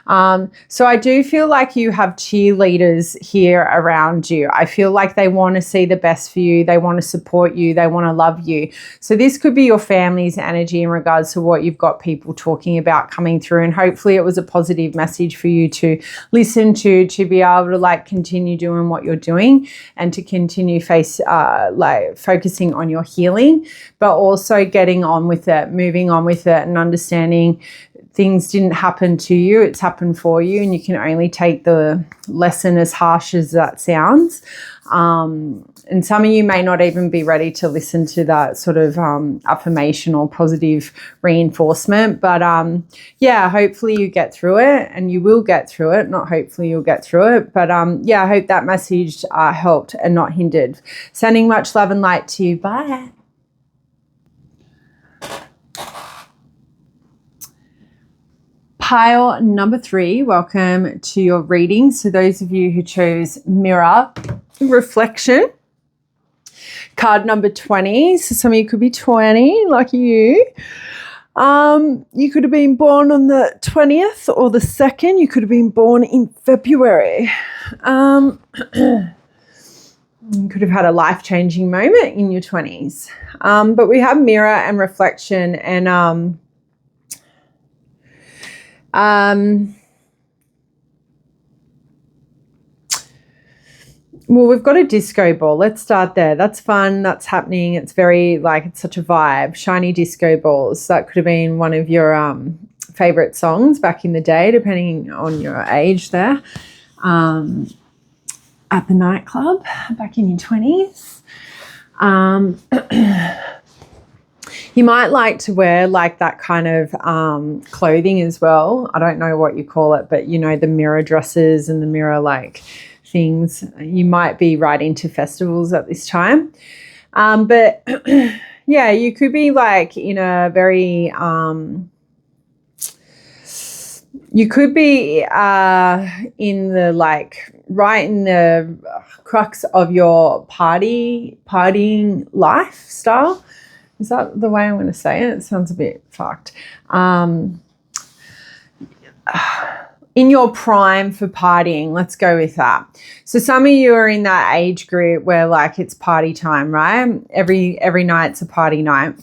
So I do feel like you have cheerleaders here around you. I feel like they want to see the best for you. They want to support you. They want to love you. So this could be your family's energy in regards to what you've got people talking about coming through. And hopefully it was a positive message for you to listen to be able to like continue doing what you're doing and to continue focusing on your healing, but also getting on with it, moving on with it and understanding things didn't happen to you, it's happened for you, and you can only take the lesson as harsh as that sounds. And some of you may not even be ready to listen to that sort of affirmation or positive reinforcement. But yeah, hopefully you get through it, and you will get through it. Not hopefully you'll get through it. But yeah, I hope that message helped and not hindered. Sending much love and light to you. Bye. Pile number 3, welcome to your reading. So those of you who chose Mirror Reflection, card number 20. So some of you could be 20, like you. You could have been born on the 20th or the 2nd. You could have been born in February. You could have had a life-changing moment in your 20s. But we have Mirror and Reflection, and well, we've got a disco ball. Let's start there. That's fun. That's happening. It's very, like, it's such a vibe. Shiny disco balls. That could have been one of your favorite songs back in the day, depending on your age there. At the nightclub back in your 20s. You might like to wear like that kind of clothing as well. I don't know what you call it, but you know, the mirror dresses and the mirror like things. You might be right into festivals at this time. But yeah, you could be like in a very, you could be in the like right in the crux of your partying lifestyle. Is that the way I'm going to say it? It sounds a bit fucked. In your prime for partying, let's go with that. So some of you are in that age group where like it's party time, right? Every night's a party night.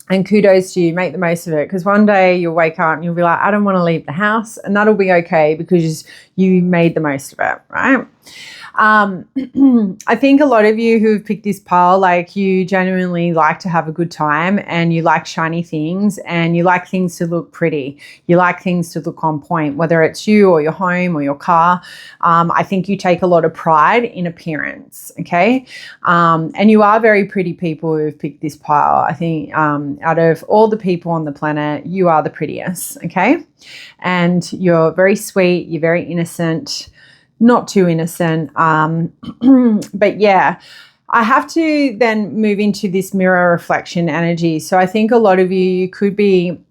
And kudos to you, make the most of it, because one day you'll wake up and you'll be like, I don't want to leave the house, and that'll be okay because you made the most of it, right? I think a lot of you who have picked this pile, like you genuinely like to have a good time and you like shiny things and you like things to look pretty. You like things to look on point, whether it's you or your home or your car. I think you take a lot of pride in appearance, okay? And you are very pretty people who have picked this pile. I think out of all the people on the planet, you are the prettiest, okay? And you're very sweet, you're very innocent, not too innocent. But yeah, I have to then move into this mirror reflection energy. So I think a lot of you could be,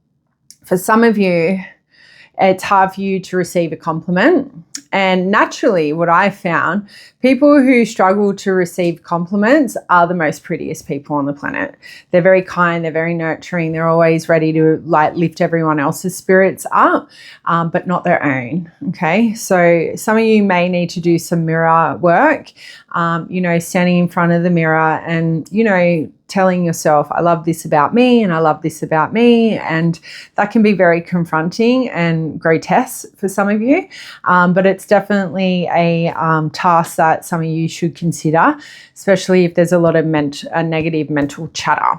for some of you, it's hard for you to receive a compliment. And naturally, what I found, people who struggle to receive compliments are the most prettiest people on the planet. They're very kind, they're very nurturing, they're always ready to like lift everyone else's spirits up, but not their own, okay? So some of you may need to do some mirror work, you know, standing in front of the mirror and, you know, telling yourself, I love this about me and I love this about me. And that can be very confronting and grotesque for some of you. But it's definitely a task that some of you should consider, especially if there's a lot of negative mental chatter.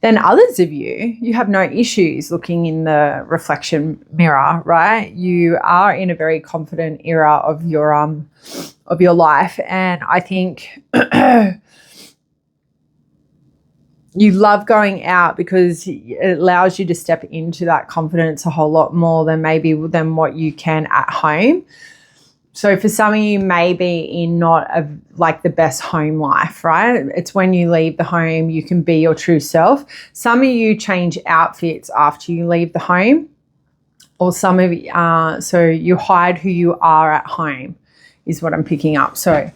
Then others of you have no issues looking in the reflection mirror, right? You are in a very confident era of your life, and I think you love going out because it allows you to step into that confidence a whole lot more than what you can at home. So for some of you, maybe in not like the best home life, right? It's when you leave the home, you can be your true self. Some of you change outfits after you leave the home, or some of you, so you hide who you are at home is what I'm picking up. So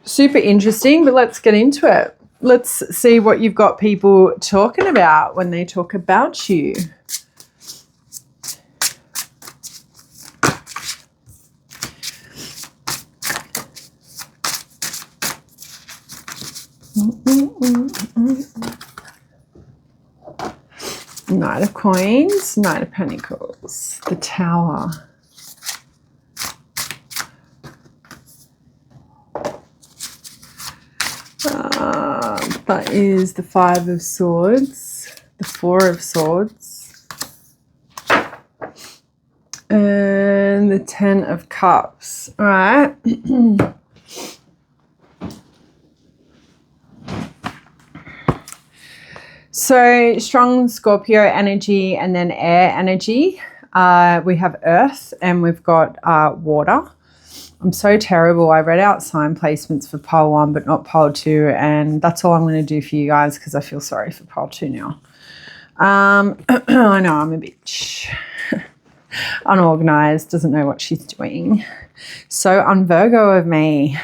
super interesting, but let's get into it. Let's see what you've got people talking about when they talk about you. Knight of Coins, Knight of Pentacles, the Tower. That is the Five of Swords, the Four of Swords, and the Ten of Cups. All right. So strong Scorpio energy and then air energy. We have earth and we've got water. I'm so terrible. I read out sign placements for pile 1 but not pile 2, and that's all I'm going to do for you guys because I feel sorry for pile 2 now. I know I'm a bitch. Unorganized, doesn't know what she's doing. So un-Virgo of me.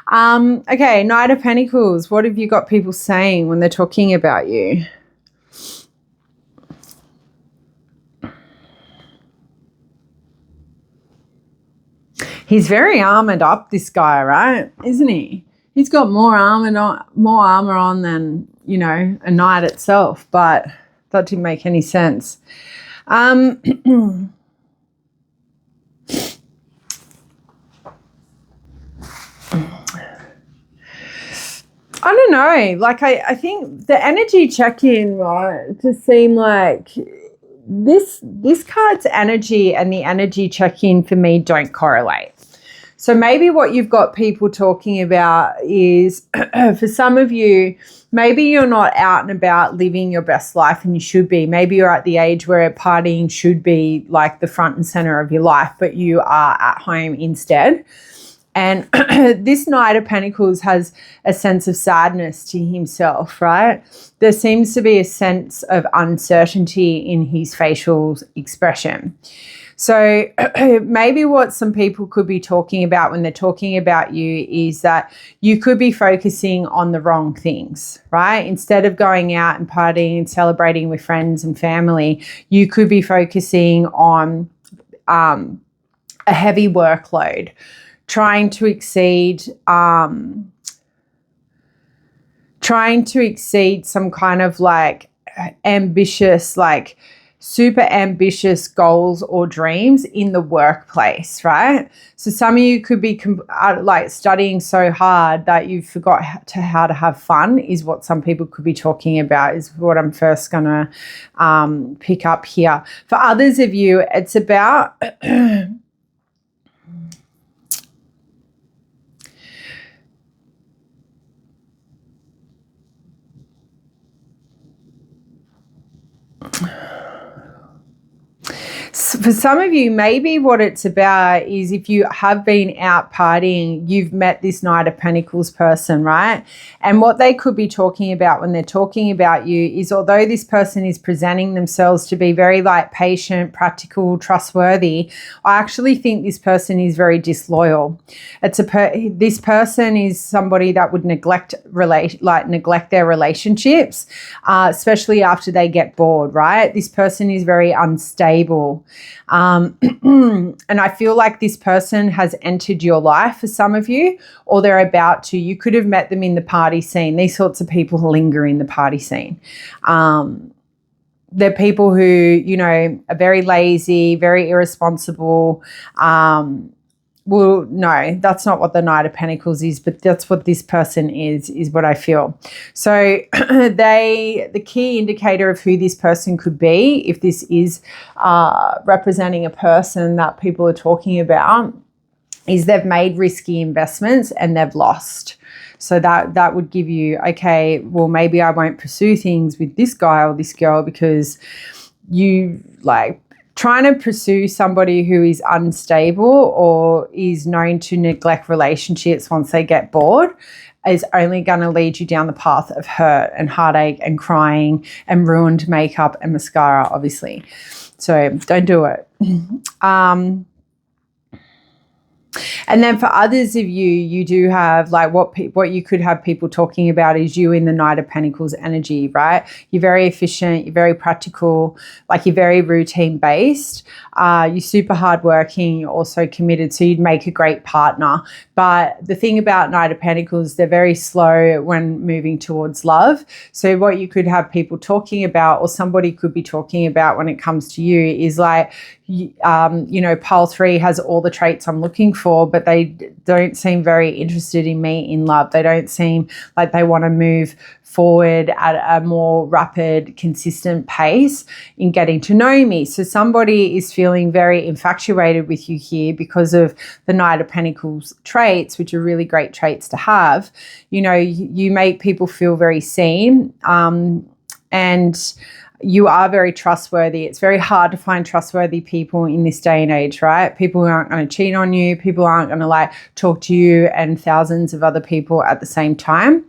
Okay, Knight of Pentacles. What have you got people saying when they're talking about you? He's very armored up, this guy, right? Isn't he? He's got more armor on than, you know, a knight itself, but that didn't make any sense. I don't know. Like, I think the energy check-in, right, to seem like this card's energy and the energy check-in for me don't correlate. So maybe what you've got people talking about is, for some of you, maybe you're not out and about living your best life, and you should be. Maybe you're at the age where partying should be like the front and center of your life, but you are at home instead. And this Knight of Pentacles has a sense of sadness to himself, right? There seems to be a sense of uncertainty in his facial expression. So maybe what some people could be talking about when they're talking about you is that you could be focusing on the wrong things, right? Instead of going out and partying and celebrating with friends and family, you could be focusing on a heavy workload, trying to exceed some kind of like ambitious, like super ambitious goals or dreams in the workplace, right? So some of you could be like studying so hard that you forgot how to have fun, is what some people could be talking about, is what I'm first going to pick up here. For others of you, it's about for some of you, maybe what it's about is, if you have been out partying, you've met this Knight of Pentacles person, right? And what they could be talking about when they're talking about you is, although this person is presenting themselves to be very like patient, practical, trustworthy, I actually think this person is very disloyal. This person is somebody that would neglect their relationships, especially after they get bored, right? This person is very unstable. And I feel like this person has entered your life for some of you, or they're about to. You could have met them in the party scene. These sorts of people linger in the party scene. They're people who, you know, are very lazy, very irresponsible. Well, no, that's not what the Knight of Pentacles is, but that's what this person is what I feel. So the key indicator of who this person could be, if this is representing a person that people are talking about, is they've made risky investments and they've lost. So that would give you, okay, well, maybe I won't pursue things with this guy or this girl because you like trying to pursue somebody who is unstable or is known to neglect relationships once they get bored is only going to lead you down the path of hurt and heartache and crying and ruined makeup and mascara, obviously. So don't do it. And then for others of you, you do have like what you could have people talking about is you in the Knight of Pentacles energy, right? You're very efficient, you're very practical, like you're very routine based. You're super hardworking, you're also committed, so you'd make a great partner. But the thing about Knight of Pentacles, they're very slow when moving towards love. So what you could have people talking about, or somebody could be talking about when it comes to you, is like, you know, pile 3 has all the traits I'm looking for, but they don't seem very interested in me in love. They don't seem like they want to move forward at a more rapid, consistent pace in getting to know me. So somebody is feeling very infatuated with you here because of the Knight of Pentacles traits, which are really great traits to have. You know, you make people feel very seen, and you are very trustworthy. It's very hard to find trustworthy people in this day and age, right? People who aren't going to cheat on you, people aren't going to like talk to you and thousands of other people at the same time.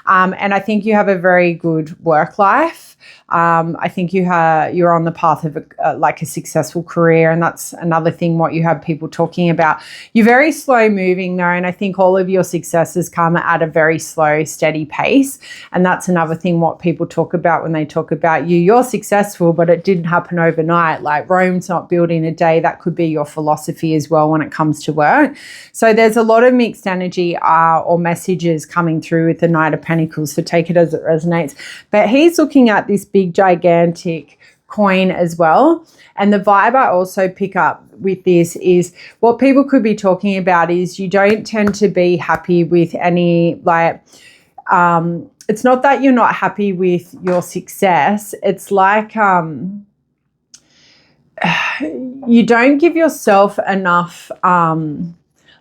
And I think you have a very good work life. I think you're on the path of a successful career, and that's another thing what you have people talking about. You're very slow moving though, and I think all of your successes come at a very slow, steady pace, and that's another thing what people talk about when they talk about you. You're successful, but it didn't happen overnight. Like Rome's not built in a day. That could be your philosophy as well when it comes to work. So there's a lot of mixed energy or messages coming through with the Knight of Pentacles, so take it as it resonates. But he's looking at this big gigantic coin as well, and the vibe I also pick up with this is what people could be talking about is you don't tend to be happy with any it's not that you're not happy with your success, it's like you don't give yourself enough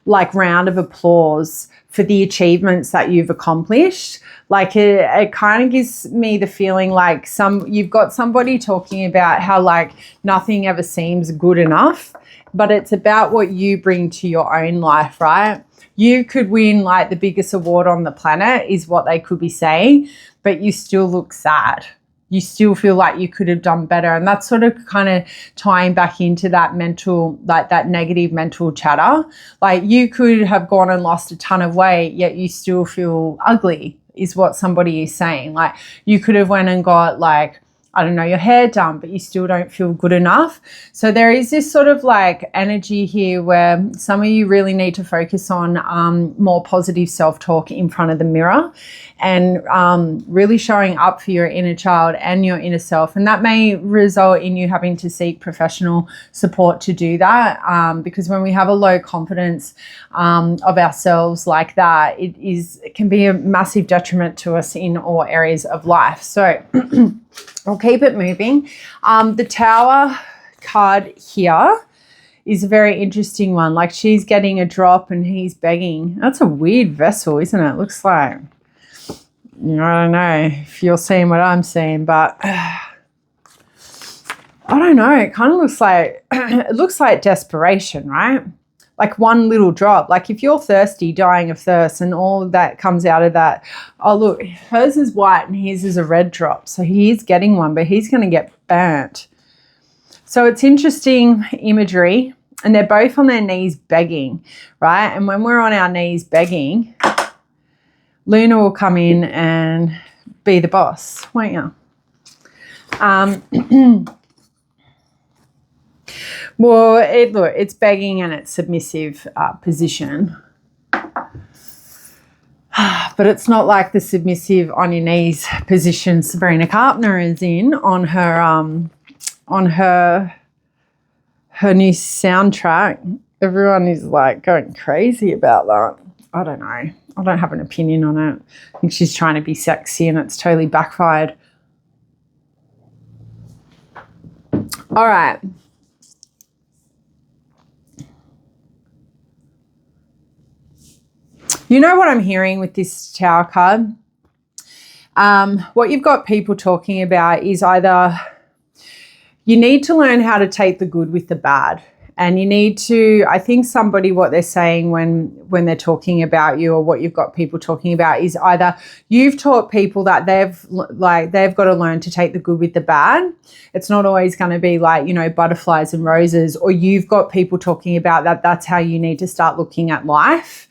like round of applause for the achievements that you've accomplished. Like it kind of gives me the feeling like you've got somebody talking about how like nothing ever seems good enough, but it's about what you bring to your own life, right? You could win like the biggest award on the planet is what they could be saying, but you still look sad. You still feel like you could have done better. And that's sort of kind of tying back into that mental, like that negative mental chatter. Like you could have gone and lost a ton of weight, yet you still feel ugly is what somebody is saying. Like you could have went and got like, I don't know, your hair done, but you still don't feel good enough. So there is this sort of like energy here where some of you really need to focus on more positive self-talk in front of the mirror and really showing up for your inner child and your inner self. And that may result in you having to seek professional support to do that, because when we have a low confidence of ourselves like that, it can be a massive detriment to us in all areas of life. So I'll keep it moving. The Tower card here is a very interesting one. Like she's getting a drop and he's begging. That's a weird vessel, isn't it? Looks like, I don't know if you're seeing what I'm seeing, but I don't know. It kind of looks like, it looks like desperation, right? Like one little drop. Like if you're thirsty, dying of thirst, and all that comes out of that. Oh, look, hers is white and his is a red drop. So he's getting one, but he's going to get burnt. So it's interesting imagery. And they're both on their knees begging, right? And when we're on our knees begging, Luna will come in and be the boss, won't you? Well, look, it's begging and it's submissive position. But it's not like the submissive on your knees position Sabrina Carpenter is in on her new soundtrack. Everyone is like going crazy about that. I don't know. I don't have an opinion on it. I think she's trying to be sexy and it's totally backfired. All right. You know what I'm hearing with this Tower card? What you've got people talking about is either you need to learn how to take the good with the bad. And you need to, I think somebody, what they're saying when they're talking about you, or what you've got people talking about, is either you've taught people that they've got to learn to take the good with the bad. It's not always going to be like, butterflies and roses, or you've got people talking about that that's how you need to start looking at life.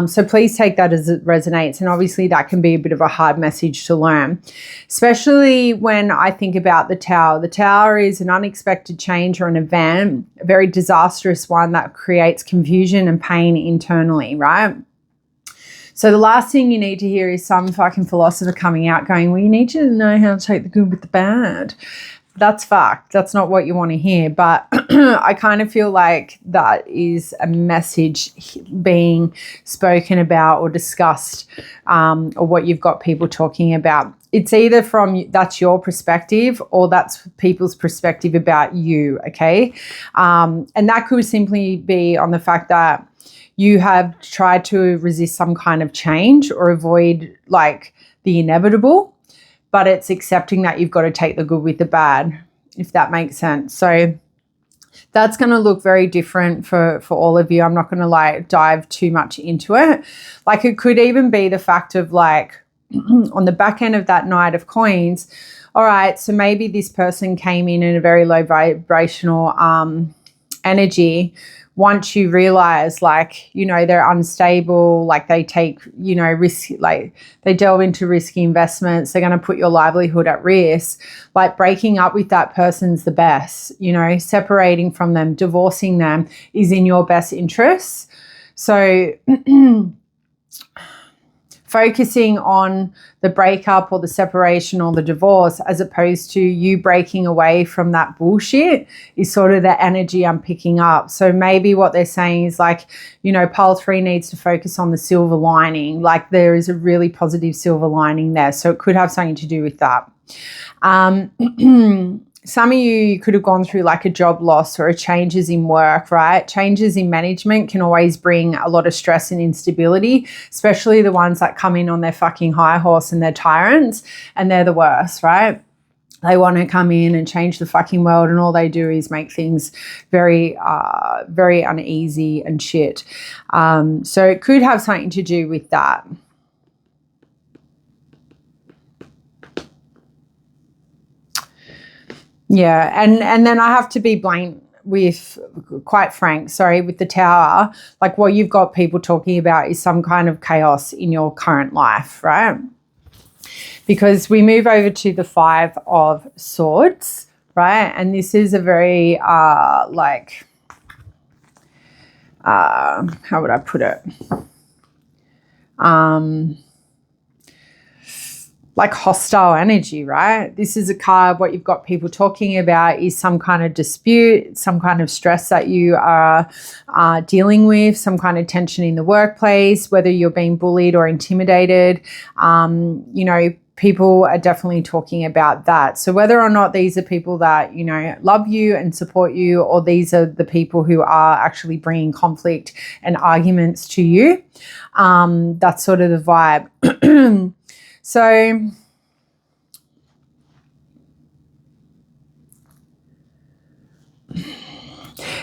So please take that as it resonates. And obviously that can be a bit of a hard message to learn, especially when I think about the Tower. The Tower is an unexpected change or an event, a very disastrous one that creates confusion and pain internally, right? So the last thing you need to hear is some fucking philosopher coming out going, well, you need to know how to take the good with the bad. That's fucked. That's not what you want to hear. But I kind of feel like that is a message being spoken about or discussed, or what you've got people talking about. It's either from that's your perspective or that's people's perspective about you, okay? And that could simply be on the fact that you have tried to resist some kind of change or avoid like the inevitable. But it's accepting that you've got to take the good with the bad, if that makes sense. So that's going to look very different for all of you. I'm not going to like dive too much into it. Like it could even be the fact of like on the back end of that Knight of Coins, all right, so maybe this person came in a very low vibrational energy. Once you realize like, they're unstable, like they take, risk, like they delve into risky investments, they're going to put your livelihood at risk, like breaking up with that person's the best, separating from them, divorcing them is in your best interests. So focusing on the breakup or the separation or the divorce as opposed to you breaking away from that bullshit is sort of the energy I'm picking up. So maybe what they're saying is like, pile 3 needs to focus on the silver lining. Like there is a really positive silver lining there. So it could have something to do with that. some of you could have gone through like a job loss or a changes in work, right? Changes in management can always bring a lot of stress and instability, especially the ones that come in on their fucking high horse and they're tyrants, and they're the worst, right? They want to come in and change the fucking world, and all they do is make things very, very uneasy and shit. So it could have something to do with that. Yeah, and then I have to be quite frank, with the Tower. Like, what you've got people talking about is some kind of chaos in your current life, right? Because we move over to the Five of Swords, right? And this is a very, how would I put it? Like hostile energy, right? This is a card. What you've got people talking about is some kind of dispute, some kind of stress that you are dealing with, some kind of tension in the workplace, whether you're being bullied or intimidated. People are definitely talking about that. So whether or not these are people that, love you and support you, or these are the people who are actually bringing conflict and arguments to you, that's sort of the vibe. So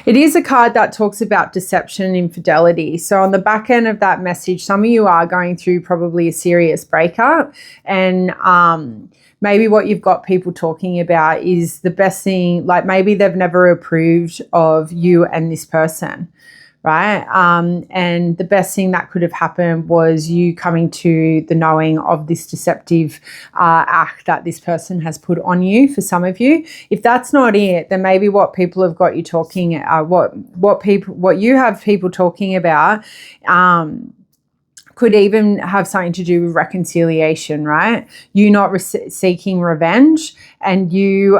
it is a card that talks about deception and infidelity. So on the back end of that message, some of you are going through probably a serious breakup, and maybe what you've got people talking about is the best thing, like maybe they've never approved of you and this person. Right. And the best thing that could have happened was you coming to the knowing of this deceptive act that this person has put on you. For some of you, if that's not it, then maybe what people have got you talking, what you have people talking about, could even have something to do with reconciliation, right? You not seeking revenge, and you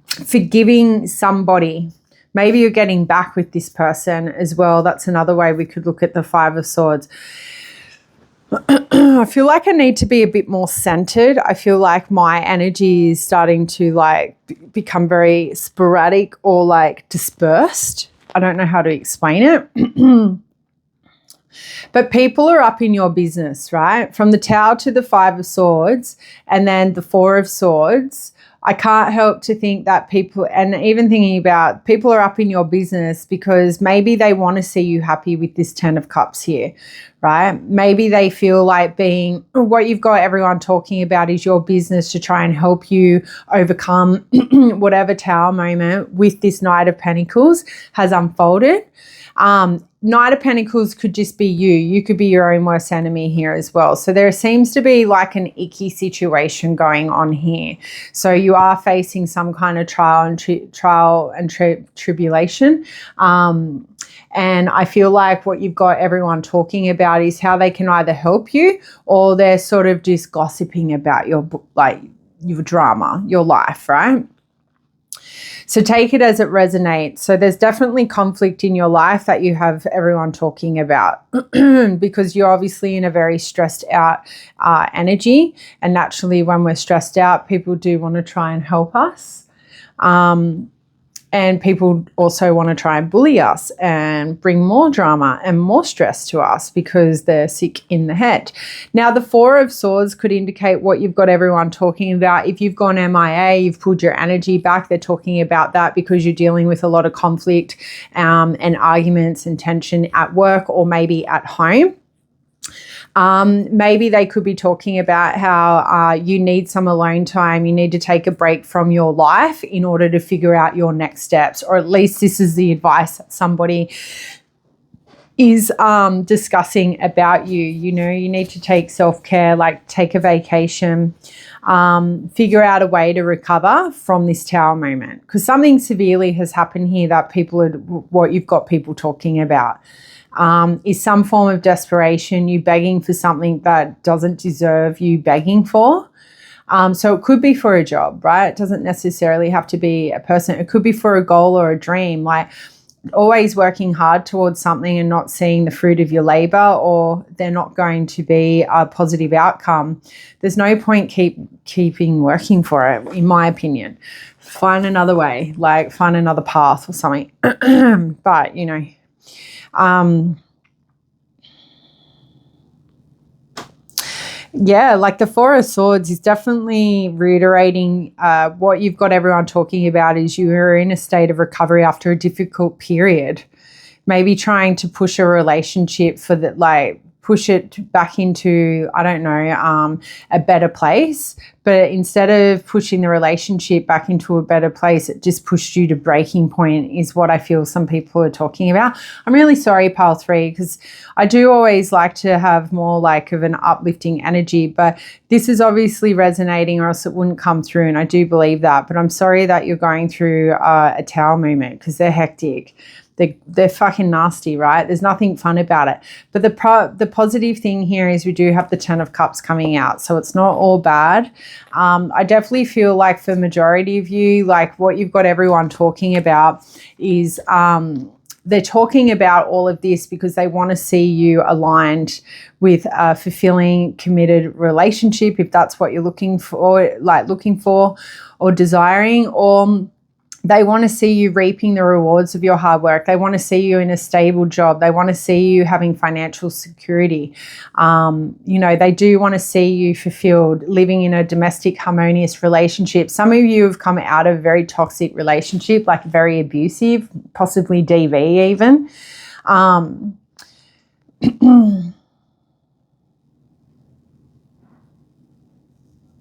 forgiving somebody. Maybe you're getting back with this person as well. That's another way we could look at the Five of Swords. I feel like I need to be a bit more centered. I feel like my energy is starting to become very sporadic or dispersed. I don't know how to explain it. But people are up in your business, right? From the Tower to the Five of Swords and then the Four of Swords. I can't help to think that people, and even thinking about people are up in your business because maybe they want to see you happy with this 10 of Cups here, right? Maybe they feel like what you've got everyone talking about is your business to try and help you overcome whatever Tower moment with this Knight of Pentacles has unfolded. Knight of Pentacles could just be you. You could be your own worst enemy here as well. So there seems to be like an icky situation going on here. So you are facing some kind of trial and tribulation. And I feel like what you've got everyone talking about is how they can either help you or they're sort of just gossiping about your drama, your life, right? So take it as it resonates. So there's definitely conflict in your life that you have everyone talking about because you're obviously in a very stressed out energy. And naturally, when we're stressed out, people do want to try and help us. And people also want to try and bully us and bring more drama and more stress to us because they're sick in the head. Now, the Four of Swords could indicate what you've got everyone talking about. If you've gone MIA, you've pulled your energy back, they're talking about that because you're dealing with a lot of conflict and arguments and tension at work or maybe at home. Maybe they could be talking about how you need some alone time. You need to take a break from your life in order to figure out your next steps, or at least this is the advice that somebody is discussing about you. You need to take self-care, like take a vacation, figure out a way to recover from this Tower moment because something severely has happened here that what you've got people talking about. Is some form of desperation, you begging for something that doesn't deserve you begging for. So it could be for a job, right? It doesn't necessarily have to be a person. It could be for a goal or a dream. Like always working hard towards something and not seeing the fruit of your labor, or they're not going to be a positive outcome, there's no point keeping working for it, in my opinion. Find another way, like find another path or something. But, you know, yeah, like the Four of Swords is definitely reiterating what you've got everyone talking about is you are in a state of recovery after a difficult period. Maybe trying to push a relationship for that, like push it back into, I don't know, a better place. But instead of pushing the relationship back into a better place, it just pushed you to breaking point is what I feel some people are talking about. I'm really sorry, Pile 3, because I do always like to have more like of an uplifting energy, but this is obviously resonating or else it wouldn't come through, and I do believe that. But I'm sorry that you're going through a tower movement because they're hectic. They're fucking nasty, right? There's nothing fun about it. But the positive thing here is we do have the 10 of Cups coming out. So it's not all bad. I definitely feel like for majority of you, like what you've got everyone talking about is they're talking about all of this because they want to see you aligned with a fulfilling, committed relationship, if that's what you're looking for or desiring, or they want to see you reaping the rewards of your hard work. They want to see you in a stable job. They want to see you having financial security. You know, they do want to see you fulfilled, living in a domestic, harmonious relationship. Some of you have come out of a very toxic relationship, like very abusive, possibly DV even.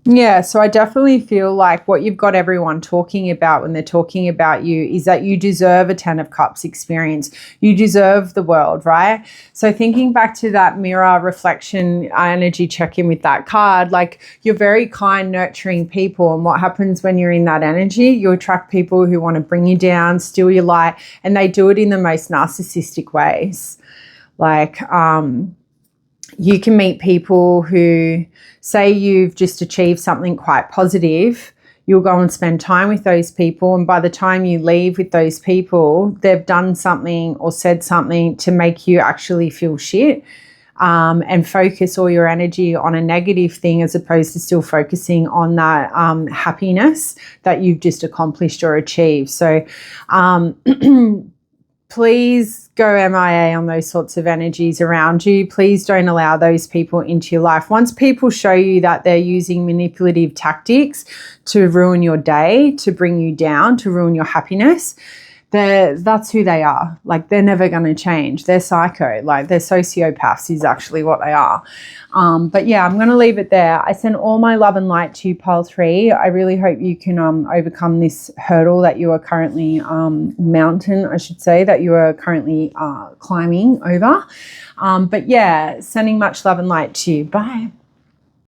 Yeah, so I definitely feel like what you've got everyone talking about when they're talking about you is that you deserve a 10 of Cups experience. You deserve the world, right? So thinking back to that mirror reflection energy check-in with that card, like you're very kind, nurturing people. And what happens when you're in that energy? You attract people who want to bring you down, steal your light, and they do it in the most narcissistic ways. Like, you can meet people who say you've just achieved something quite positive. You'll go and spend time with those people, and by the time you leave with those people, they've done something or said something to make you actually feel shit, and focus all your energy on a negative thing as opposed to still focusing on that happiness that you've just accomplished or achieved. So please go MIA on those sorts of energies around you. Please don't allow those people into your life. Once people show you that they're using manipulative tactics to ruin your day, to bring you down, to ruin your happiness, that's who they are. Like, they're never going to change. They're psycho. Like, they're sociopaths is actually what they are. But yeah, I'm going to leave it there. I send all my love and light to you, Pile 3. I really hope you can overcome this hurdle that you are currently, mountain, I should say, that you are currently climbing over. But yeah, sending much love and light to you. Bye.